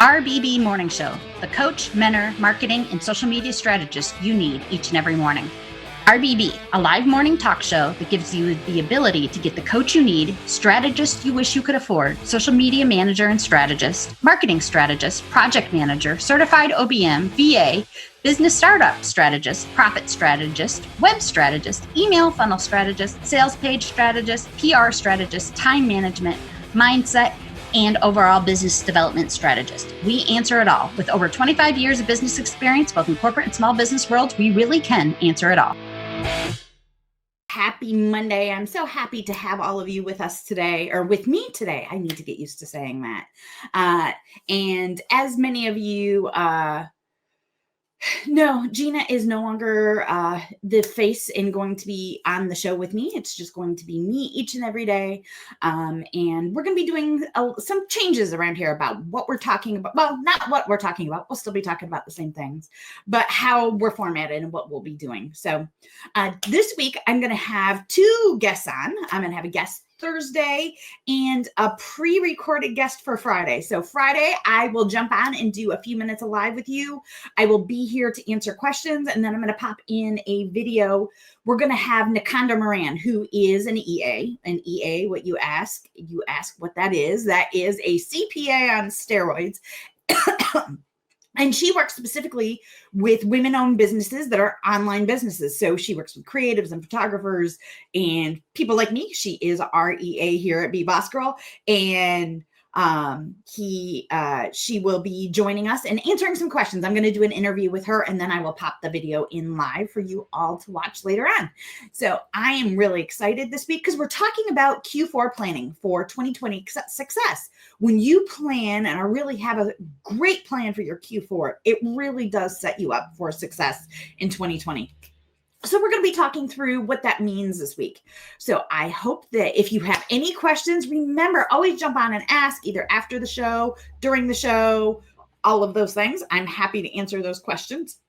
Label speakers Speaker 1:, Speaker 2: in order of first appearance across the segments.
Speaker 1: RBB Morning Show, the coach, mentor, marketing, and social media strategist you need each and every morning. RBB, a live morning talk show that gives you the ability to get the coach you need, strategist you wish you could afford, social media manager and strategist, marketing strategist, project manager, certified OBM, VA, business startup strategist, profit strategist, web strategist, email funnel strategist, sales page strategist, PR strategist, time management, mindset, and overall business development strategist. We answer it all. With over 25 years of business experience, both in corporate and small business worlds, we really can answer it all. Happy Monday. I'm so happy to have all of you with us today, or with me today. I need to get used to saying that. And as many of you no, Gina is no longer the face and going to be on the show with me. It's just going to be me each and every day. And we're going to be doing some changes around here about what we're talking about. Well, not what we're talking about. We'll still be talking about the same things, but how we're formatted and what we'll be doing. So this week, I'm going to have two guests on. I'm going to have a guest Thursday and a pre-recorded guest for Friday. So Friday, I will jump on and do a few minutes of live with you. I will be here to answer questions, and then I'm going to pop in a video. We're going to have Nikanda Moran, who is an EA. An EA, what you ask what that is. That is a CPA on steroids. And she works specifically with women-owned businesses that are online businesses. So she works with creatives and photographers and people like me. She is our EA here at Be Boss Girl. And she will be joining us and answering some questions. I'm going to do an interview with her, and then I will pop the video in live for you all to watch later on. So I am really excited this week because we're talking about Q4 planning for 2020 success. When you plan and really have a great plan for your Q4, it really does set you up for success in 2020. So we're going to be talking through what that means this week. So I hope that if you have any questions, remember, always jump on and ask either after the show, during the show, all of those things. I'm happy to answer those questions.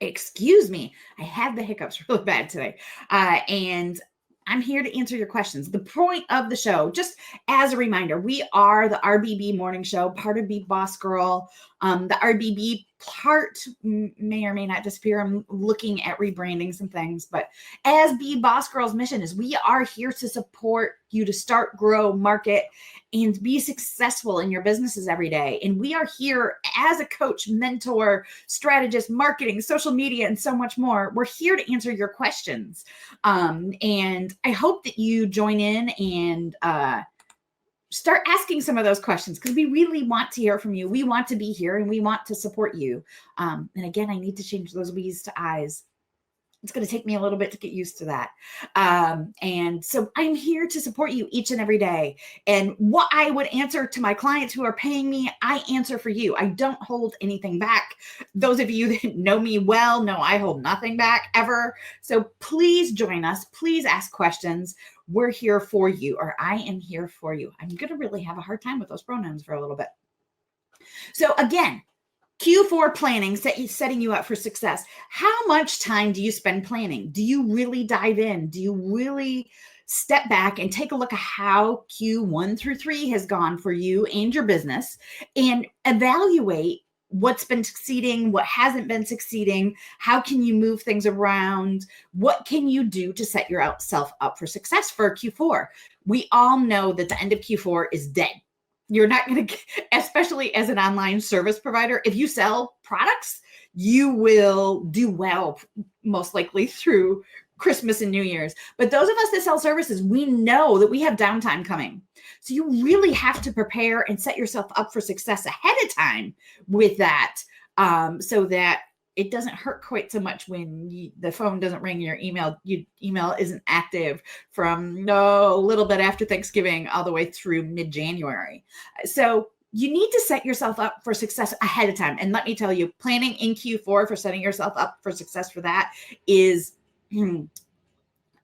Speaker 1: Excuse me. I had the hiccups really bad today. And I'm here to answer your questions. The point of the show, just as a reminder, we are the RBB Morning Show, part of Be Boss Girl. The RBB part may or may not disappear. I'm looking at rebranding some things, but as Be Boss Girl's mission is, we are here to support you to start, grow, market, and be successful in your businesses every day. And we are here as a coach, mentor, strategist, marketing, social media, and so much more. We're here to answer your questions. And I hope that you join in and start asking some of those questions because we really want to hear from you. We want to be here and we want to support you. And again, I need to change those W's to I's. It's going to take me a little bit to get used to that. And so I'm here to support you each and every day. And what I would answer to my clients who are paying me, I answer for you. I don't hold anything back. Those of you that know me well know I hold nothing back ever. So please join us. Please ask questions. We're here for you, or I am here for you. I'm going to really have a hard time with those pronouns for a little bit. So again, Q4 planning, setting you up for success. How much time do you spend planning? Do you really dive in? Do you really step back and take a look at how Q1 through 3 has gone for you and your business and evaluate what's been succeeding, what hasn't been succeeding? How can you move things around? What can you do to set yourself up for success for Q4? We all know that the end of Q4 is dead. You're not going to, especially as an online service provider, if you sell products, you will do well, most likely through Christmas and New Year's. But those of us that sell services, we know that we have downtime coming. So you really have to prepare and set yourself up for success ahead of time with that, so that it doesn't hurt quite so much when the phone doesn't ring, your email isn't active from a little bit after Thanksgiving all the way through mid-January. So you need to set yourself up for success ahead of time. And let me tell you, planning in Q4 for setting yourself up for success for that is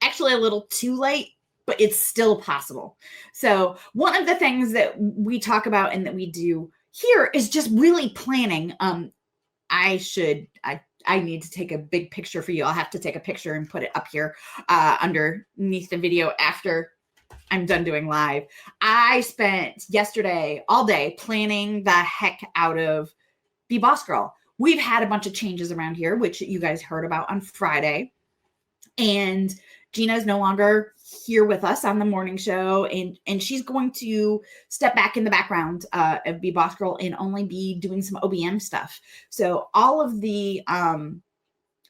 Speaker 1: actually a little too late, but it's still possible. So one of the things that we talk about and that we do here is just really planning. I need to take a big picture for you. I'll have to take a picture and put it up here underneath the video after I'm done doing live. I spent yesterday all day planning the heck out of Be Boss Girl. We've had a bunch of changes around here, which you guys heard about on Friday. And Gina is no longer here with us on the morning show, and she's going to step back in the background of Be Boss Girl and only be doing some OBM stuff. So all of the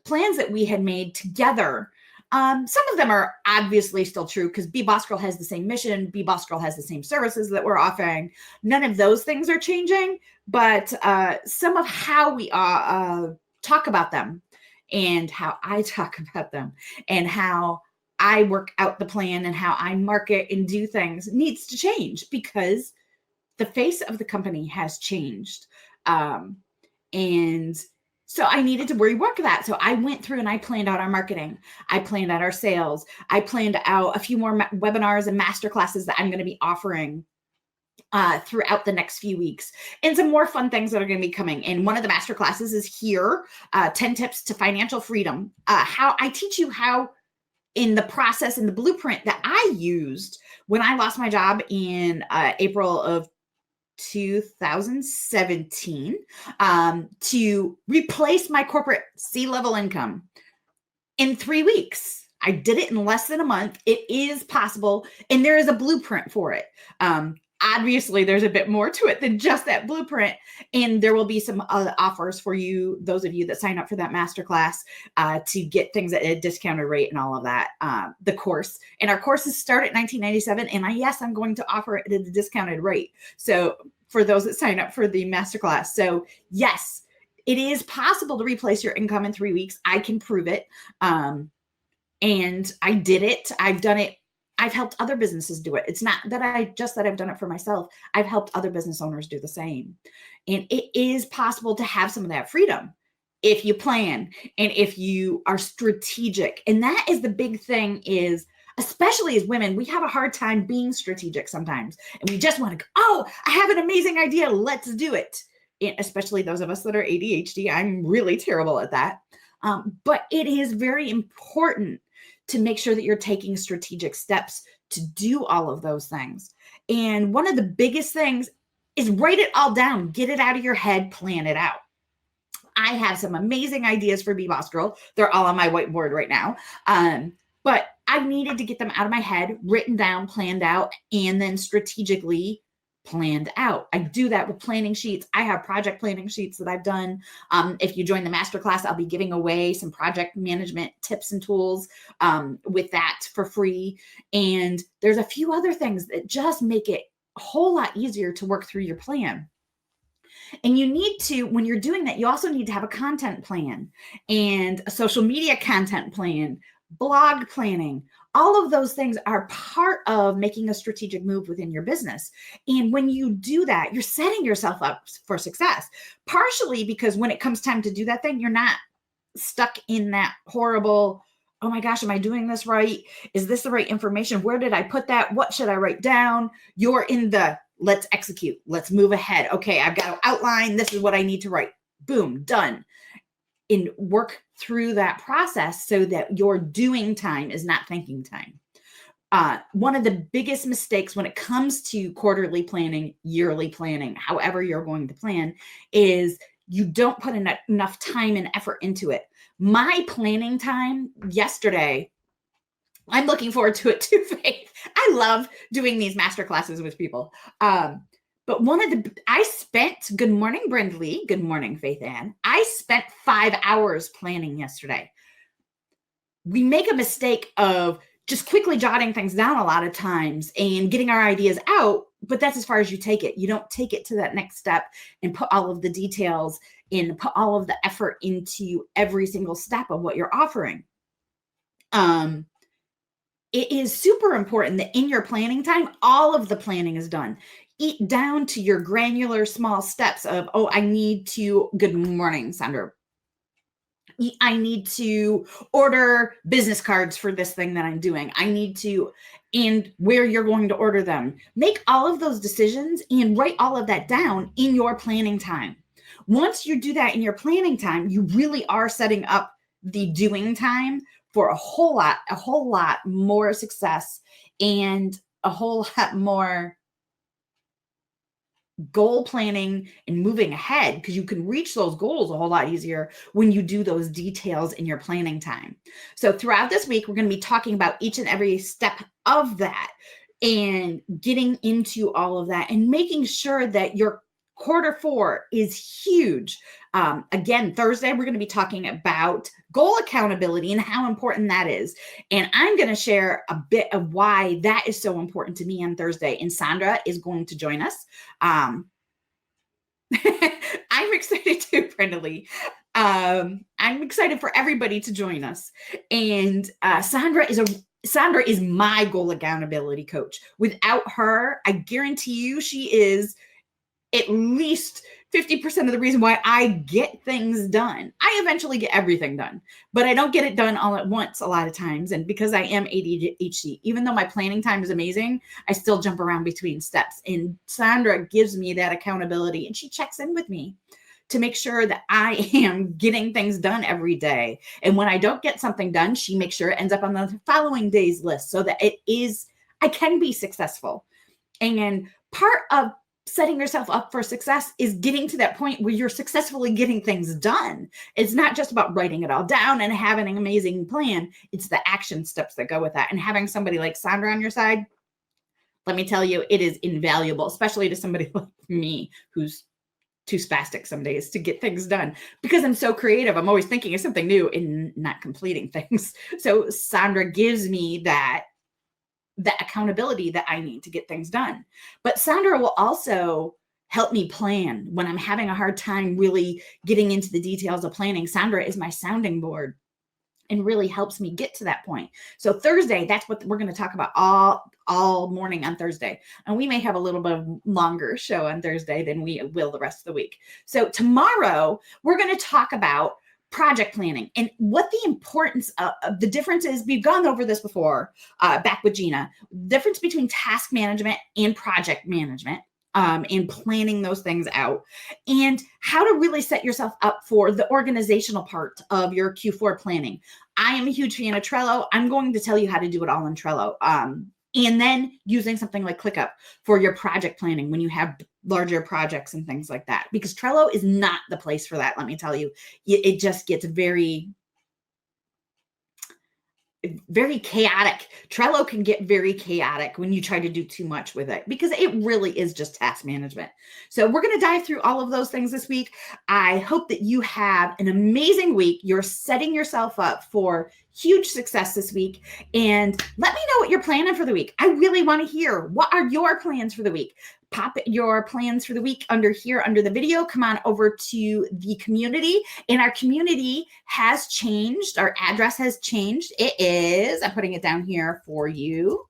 Speaker 1: plans that we had made together, some of them are obviously still true because Be Boss Girl has the same mission. Be Boss Girl has the same services that we're offering. None of those things are changing, but some of how we talk about them and how I talk about them and how I work out the plan and how I market and do things needs to change because the face of the company has changed. And so I needed to rework that. So I went through and I planned out our marketing. I planned out our sales. I planned out a few more webinars and masterclasses that I'm going to be offering throughout the next few weeks, and some more fun things that are going to be coming. And one of the master classes is here, 10 tips to financial freedom. How I teach you how in the process and the blueprint that I used when I lost my job in April of 2017 to replace my corporate C-level income in 3 weeks. I did it in less than a month. It is possible, and there is a blueprint for it. Obviously, there's a bit more to it than just that blueprint, and there will be some offers for you, those of you that sign up for that masterclass, to get things at a discounted rate and all of that. The course, and our courses start at $19.97, and I'm going to offer it at a discounted rate. So for those that sign up for the masterclass, so yes, it is possible to replace your income in 3 weeks. I can prove it, and I did it. I've done it. I've helped other businesses do it. It's not that I've done it for myself. I've helped other business owners do the same. And it is possible to have some of that freedom if you plan and if you are strategic. And that is the big thing is, especially as women, we have a hard time being strategic sometimes. And we just want to go, oh, I have an amazing idea. Let's do it. And especially those of us that are ADHD. I'm really terrible at that. But it is very important to make sure that you're taking strategic steps to do all of those things. And one of the biggest things is write it all down, get it out of your head, plan it out. I have some amazing ideas for Be Boss Girl. They're all on my whiteboard right now. But I needed to get them out of my head, written down, planned out, and then strategically planned out. I do that with planning sheets. I have project planning sheets that I've done. If you join the masterclass, I'll be giving away some project management tips and tools with that for free. And there's a few other things that just make it a whole lot easier to work through your plan. And you need to, when you're doing that, you also need to have a content plan and a social media content plan, blog planning. All of those things are part of making a strategic move within your business. And when you do that, you're setting yourself up for success, partially because when it comes time to do that thing, you're not stuck in that horrible, oh my gosh, am I doing this right? Is this the right information? Where did I put that? What should I write down? You're in the let's execute. Let's move ahead. Okay, I've got to outline. This is what I need to write. Boom, done. And work through that process so that your doing time is not thinking time. One of the biggest mistakes when it comes to quarterly planning, yearly planning, however you're going to plan, is you don't put enough time and effort into it. My planning time yesterday, I'm looking forward to it too, Faith. I love doing these master classes with people. But I spent, good morning, Brindley. Good morning, Faith Ann. I spent 5 hours planning yesterday. We make a mistake of just quickly jotting things down a lot of times and getting our ideas out, but that's as far as you take it. You don't take it to that next step and put all of the details and put all of the effort into every single step of what you're offering. It is super important that in your planning time, all of the planning is done. Eat down to your granular small steps of, I need to, good morning, Sandra. I need to order business cards for this thing that I'm doing. I need to, and where you're going to order them. Make all of those decisions and write all of that down in your planning time. Once you do that in your planning time, you really are setting up the doing time for a whole lot more success and a whole lot more goal planning and moving ahead, because you can reach those goals a whole lot easier when you do those details in your planning time. So throughout this week, we're going to be talking about each and every step of that and getting into all of that and making sure that your quarter 4 is huge. Again, Thursday, we're going to be talking about goal accountability and how important that is. And I'm going to share a bit of why that is so important to me on Thursday. And Sandra is going to join us. I'm excited too, Brenda Lee. I'm excited for everybody to join us. And Sandra is my goal accountability coach. Without her, I guarantee you she is at least 50% of the reason why I get things done. I eventually get everything done, but I don't get it done all at once a lot of times. And because I am ADHD, even though my planning time is amazing, I still jump around between steps. And Sandra gives me that accountability, and she checks in with me to make sure that I am getting things done every day. And when I don't get something done, she makes sure it ends up on the following day's list so that I can be successful. And part of setting yourself up for success is getting to that point where you're successfully getting things done. It's not just about writing it all down and having an amazing plan. It's the action steps that go with that. And having somebody like Sandra on your side, let me tell you, it is invaluable, especially to somebody like me who's too spastic some days to get things done because I'm so creative. I'm always thinking of something new and not completing things. So Sandra gives me that accountability that I need to get things done. But Sandra will also help me plan when I'm having a hard time really getting into the details of planning. Sandra is my sounding board and really helps me get to that point. So Thursday, that's what we're going to talk about all morning on Thursday. And we may have a little bit of longer show on Thursday than we will the rest of the week. So tomorrow, we're going to talk about project planning and what the importance of the difference is. We've gone over this before back with Gina, difference between task management and project management, and planning those things out, and how to really set yourself up for the organizational part of your Q4 planning. I am a huge fan of Trello. I'm going to tell you how to do it all in Trello. And then using something like ClickUp for your project planning when you have larger projects and things like that, because Trello is not the place for that. Let me tell you, it just gets very chaotic. Trello can get very chaotic when you try to do too much with it because it really is just task management. So we're going to dive through all of those things this week. I hope that you have an amazing week. You're setting yourself up for huge success this week. And let me know what you're planning for the week. I really want to hear, what are your plans for the week? Pop your plans for the week under here, under the video. Come on over to the community. And our community has changed. Our address has changed. It is, I'm putting it down here for you.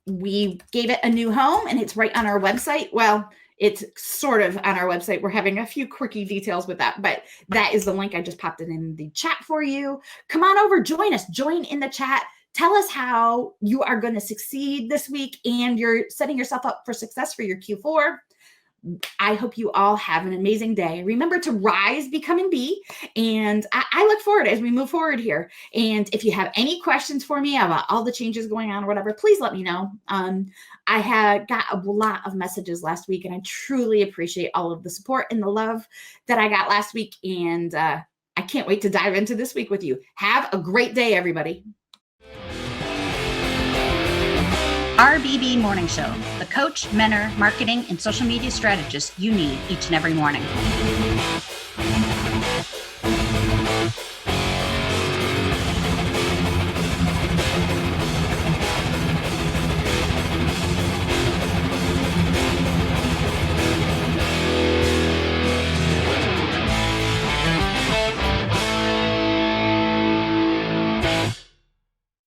Speaker 1: We gave it a new home and it's right on our website. Well, it's sort of on our website. We're having a few quirky details with that, but that is the link. I just popped it in the chat for you. Come on over, join us, join in the chat. Tell us how you are going to succeed this week and you're setting yourself up for success for your Q4. I hope you all have an amazing day. Remember to rise, become, and be. And I look forward as we move forward here. And if you have any questions for me about all the changes going on or whatever, please let me know. I had got a lot of messages last week, and I truly appreciate all of the support and the love that I got last week. And I can't wait to dive into this week with you. Have a great day, everybody.
Speaker 2: RBB Morning Show, the coach, mentor, marketing, and social media strategist you need each and every morning.